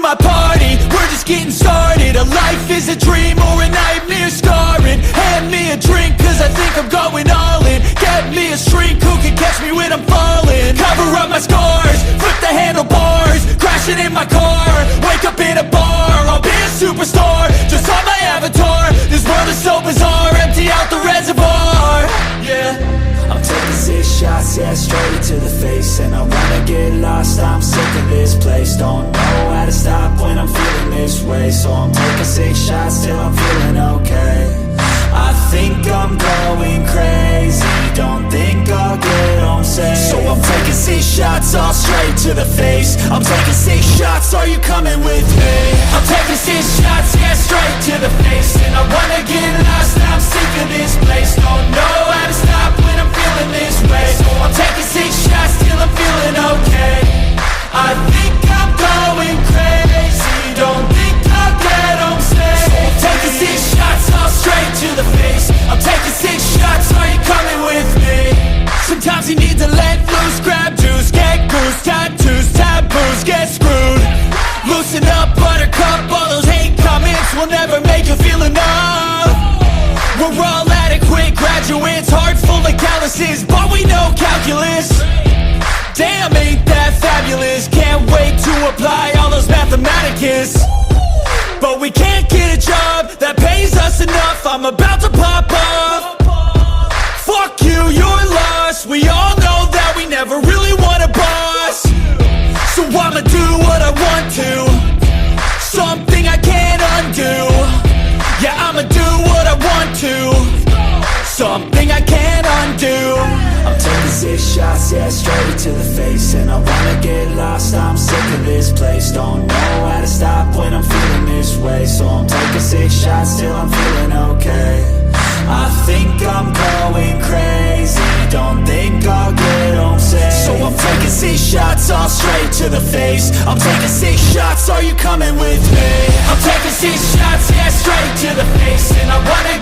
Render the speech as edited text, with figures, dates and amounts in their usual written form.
my party, we're just getting started. A life is a dream or a nightmare scarring. Hand me a drink cause I think I'm going all in. Get me a shrink who can catch me when I'm falling. Cover up my scars, flip the handlebars, crashing in my car, wake up in a bar. I'll be a superstar, just on my avatar. This world is so bizarre, empty out the reservoir. Yeah, I'm taking 6 shots, yeah, straight to the face. And I wanna get lost, I'm sick of this place. Don't know how to stop when I'm feeling this way. So I'm taking 6 shots till I'm feeling okay. I think I'm going crazy, don't think I'll get home safe. So I'm taking 6 shots, all straight to the face. I'm taking 6 shots, are you coming with me? I'm taking 6 shots, yeah, straight to the face. And I wanna get lost, I'm sick of this place. Don't know how to stop when I'm feeling this way. So I'm taking 6 shots till I'm feeling okay. I think I'm going crazy, don't think I'll get home safe. So I'm taking 6 shots, all straight to the face. I'm taking 6 shots, are you coming with me? Sometimes you need to let loose, grab juice, get goose, tattoos, taboos, get screwed. Loosen up, buttercup, all those hate comments will never make you feel enough. We're all adequate graduates, heart full of calluses, but we know calculus. Damn, ain't that fabulous? Can't wait to apply all those mathematicus. But we can't get a job that pays us enough. I'm about to pop off. Fuck you, you're lost. We all know that we never really want a boss. So I'ma do what I want to, something I can't undo. Yeah, I'ma do what I want to, something I can't undo. I'm taking 6 shots, yeah, straight to the face. And I wanna get lost, I'm sick of this place. Don't know how to stop when I'm feeling this way. So I'm taking 6 shots till I'm feeling okay. I think I'm going crazy, don't think I'll get home safe. So I'm taking 6 shots, all straight to the face. I'm taking 6 shots, are you coming with me? I'm taking 6 shots, yeah, straight to the face. And I wanna